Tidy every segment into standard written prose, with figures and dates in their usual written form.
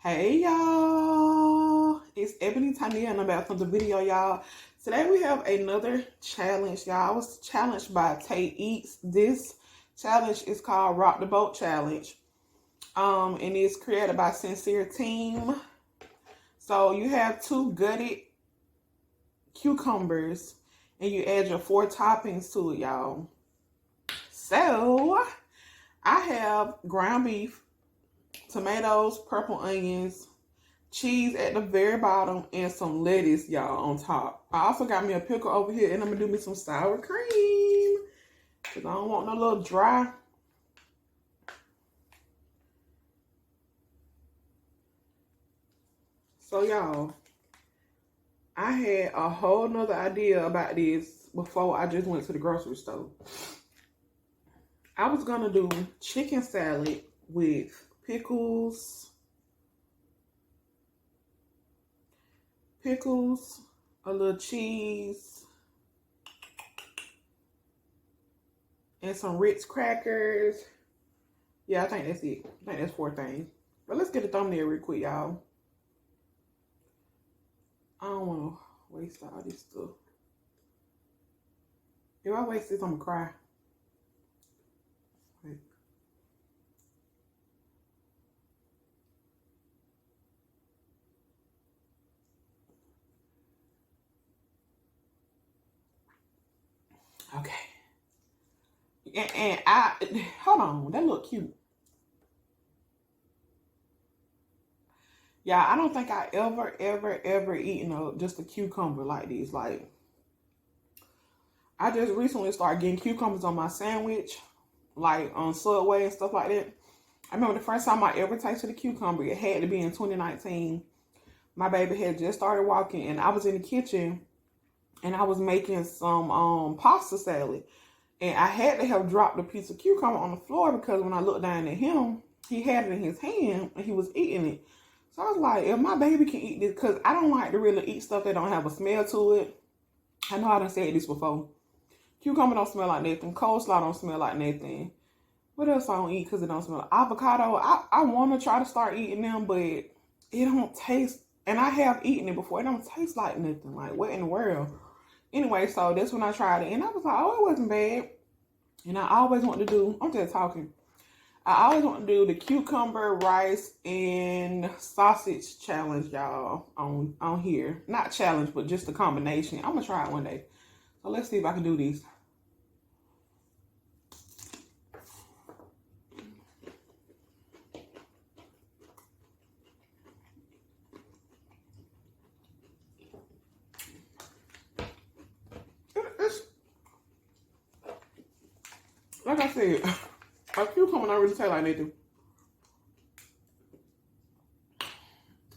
Hey y'all, it's Ebony Tania and I'm back from the video, y'all. Today we have another challenge, y'all. I was challenged by Tay Eats. This challenge is called Rock the Boat Challenge. And it's created by Sincere Team. So you have 2 gutted cucumbers and you add your 4 toppings to it, y'all. So I have ground beef, tomatoes, purple onions, cheese at the very bottom, and some lettuce, y'all, on top. I also got me a pickle over here, and I'm gonna do me some sour cream because I don't want no little dry. So y'all, I had a whole nother idea about this before I just went to the grocery store. I was gonna do chicken salad with pickles, a little cheese, and some Ritz crackers. Yeah, I think that's it. I think that's 4 things. But let's get a thumbnail real quick, y'all. I don't want to waste all this stuff. If I waste this, I'm going to cry. Wait. Okay. And hold on, that look cute. Yeah, I don't think I ever eaten just a cucumber like this. Like, I just recently started getting cucumbers on my sandwich, like on Subway and stuff like that. I remember the first time I ever tasted a cucumber, it had to be in 2019. My baby had just started walking, and I was in the kitchen, and I was making some pasta salad. And I had to have dropped a piece of cucumber on the floor because when I looked down at him, he had it in his hand and he was eating it. So I was like, if my baby can eat this, because I don't like to really eat stuff that don't have a smell to it. I know I done said this before. Cucumber don't smell like nothing. Coleslaw don't smell like nothing. What else I don't eat because it don't smell like? Avocado. I want to try to start eating them, but it don't taste. And I have eaten it before. It don't taste like nothing. Like, what in the world? Anyway, so that's when I tried it. And I was like, oh, it wasn't bad. And I always want to do, I'm just talking. I always want to do the cucumber, rice, and sausage challenge, y'all, on here. Not challenge, but just a combination. I'm going to try it one day. So let's see if I can do this. Like I said, a cucumber don't really taste like nothing.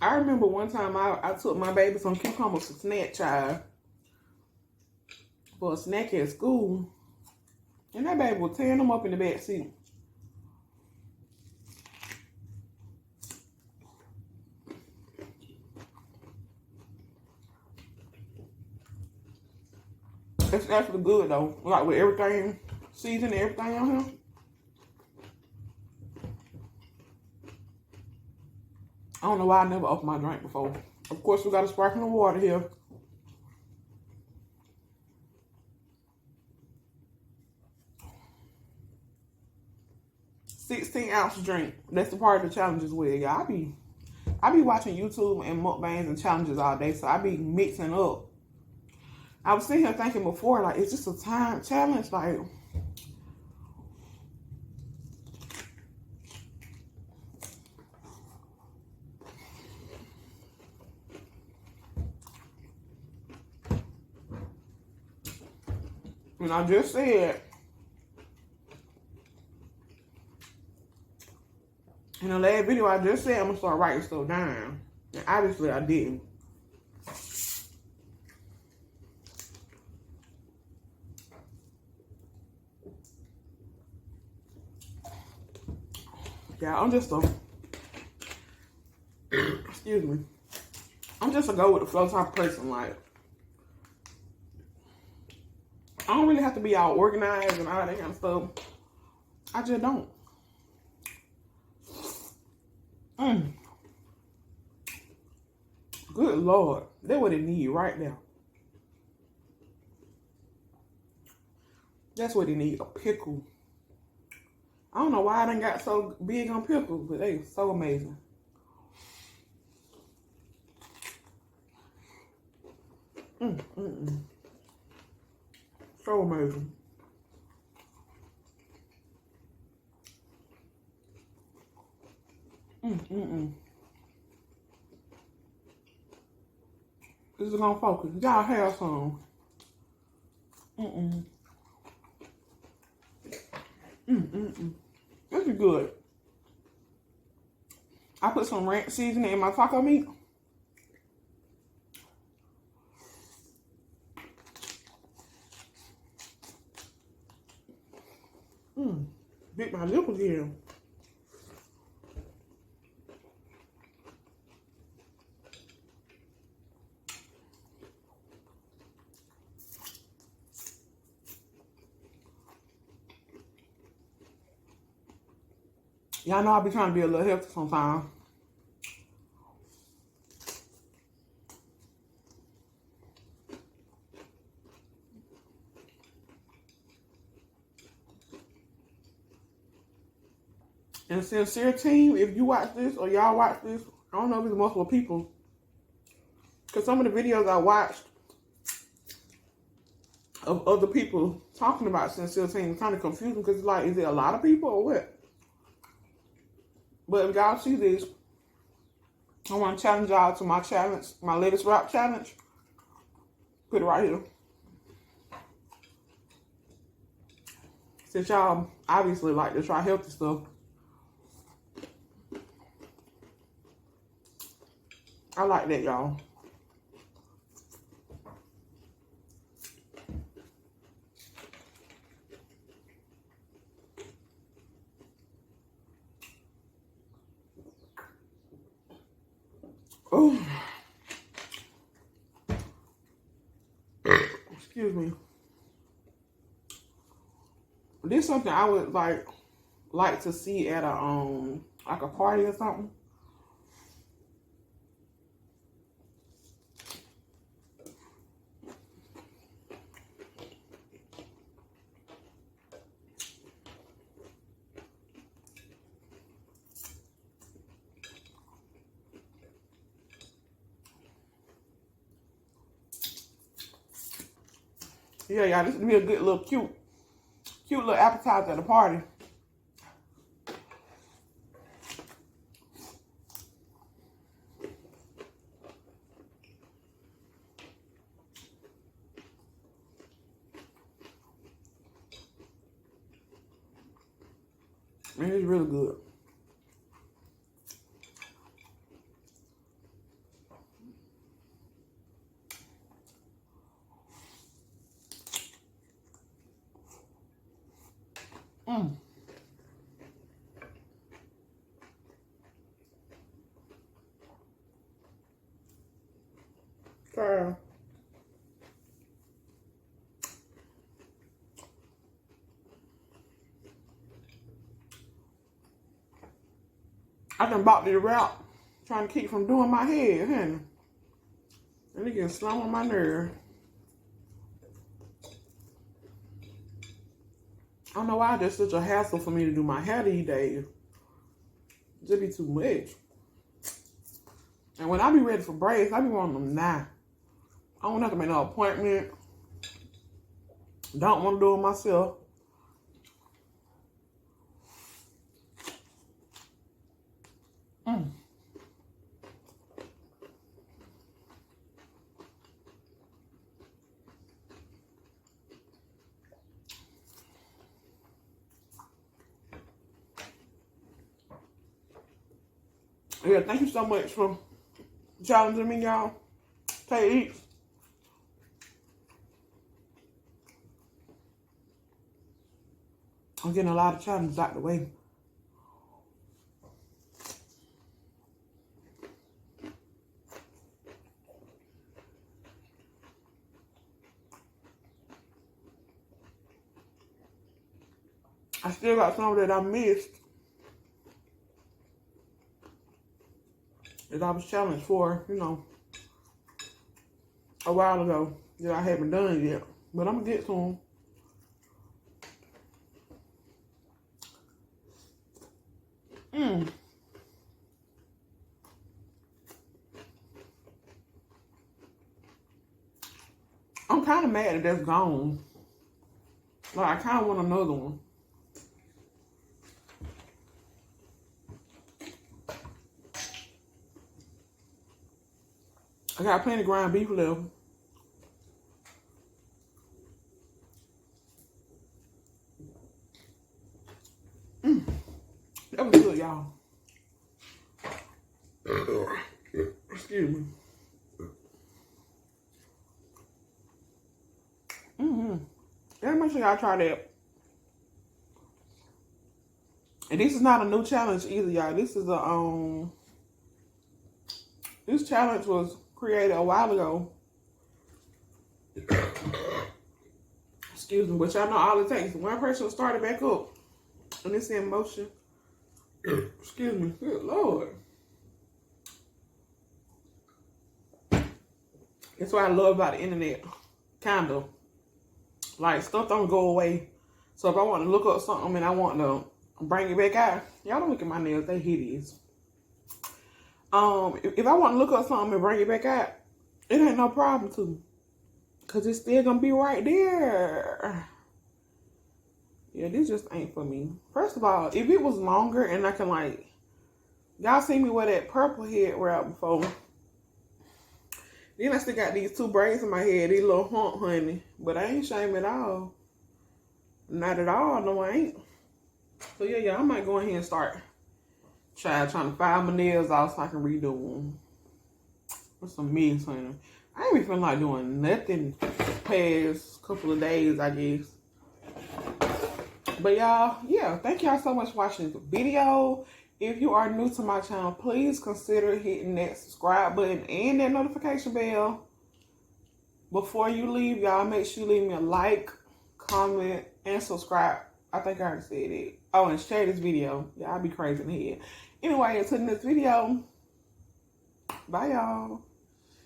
I remember one time I took my baby some cucumbers for snack time. For a snack at school. And that baby was tearing them up in the back seat. It's actually good though. Like with everything, seasoning everything on here. I don't know why I never opened my drink before. Of course, we got a sparkling water here. $16-ounce drink. That's the part of the challenge as well, y'all. I be watching YouTube and mukbangs and challenges all day, so I be mixing up. I was sitting here thinking before, like, is this a time challenge? Like, and I just said, in the last video, I just said I'm going to start writing stuff down. And obviously, I didn't. Yeah, I'm just a, excuse me. I'm just a go with the flow type of person. Like, I don't really have to be all organized and all that kind of stuff. I just don't. Good Lord. That's what it need right now. That's what it need, a pickle. I don't know why I done got so big on pickles, but they so amazing. So amazing. This is gonna focus. Y'all have some. This is good. I put some ranch seasoning in my taco meat. Bit my lip again. Y'all know I be trying to be a little healthy sometimes. And sincere team, if you watch this or y'all watch this, I don't know if it's multiple people. Because some of the videos I watched of other people talking about sincere team kind of confusing because it's like, is it a lot of people or what? But if y'all see this, I want to challenge y'all to my challenge, my latest rap challenge. Put it right here. Since y'all obviously like to try healthy stuff, I like that, y'all. Oh, excuse me. This is something I would like to see at a like a party or something. Yeah, y'all, this would be a good little cute little appetizer at a party. Man, it's really good. Girl. I done bought the route trying to keep from doing my head, honey. And it getting slow on my nerve. I don't know why it's such a hassle for me to do my hair these days. It just be too much. And when I be ready for braids, I be wanting them now. I don't have to make no appointment. Don't want to do it myself. Yeah, thank you so much for challenging me, y'all. Take it. I'm getting a lot of challenges out the way. I still got some that I missed that I was challenged for, you know, a while ago that I haven't done yet. But I'm going to get to them. I'm kind of mad that that's gone. Like, I kind of want another one. I got plenty of ground beef left. That was good, y'all. Excuse me. Yeah, make sure y'all try that. And this is not a new challenge either, y'all. This is a this challenge was created a while ago. Excuse me, but y'all know all it takes. One person will start it back up. And it's in motion. Excuse me. Good Lord. That's what I love about the internet. Kind of. Like, stuff don't go away. So if I want to look up something and I want to bring it back out, y'all don't look at my nails. They hideous. If I want to look up something and bring it back out, it ain't no problem to me. Because it's still going to be right there. Yeah, this just ain't for me. First of all, if it was longer and I can like, y'all seen me wear that purple head wrap before. Then I still got these two braids in my head, these little hump honey. But I ain't ashamed at all. Not at all, no I ain't. So yeah, I might go ahead and start trying to file my nails off so I can redo them. With some mix, honey. I ain't even feeling like doing nothing past couple of days, I guess. But y'all, yeah, thank y'all so much for watching the video. If you are new to my channel, please consider hitting that subscribe button and that notification bell. Before you leave, y'all, make sure you leave me a like, comment, and subscribe. I think I already said it. Oh, and share this video. Yeah, I'll be crazy in the head. Anyway, until the next video, bye, y'all.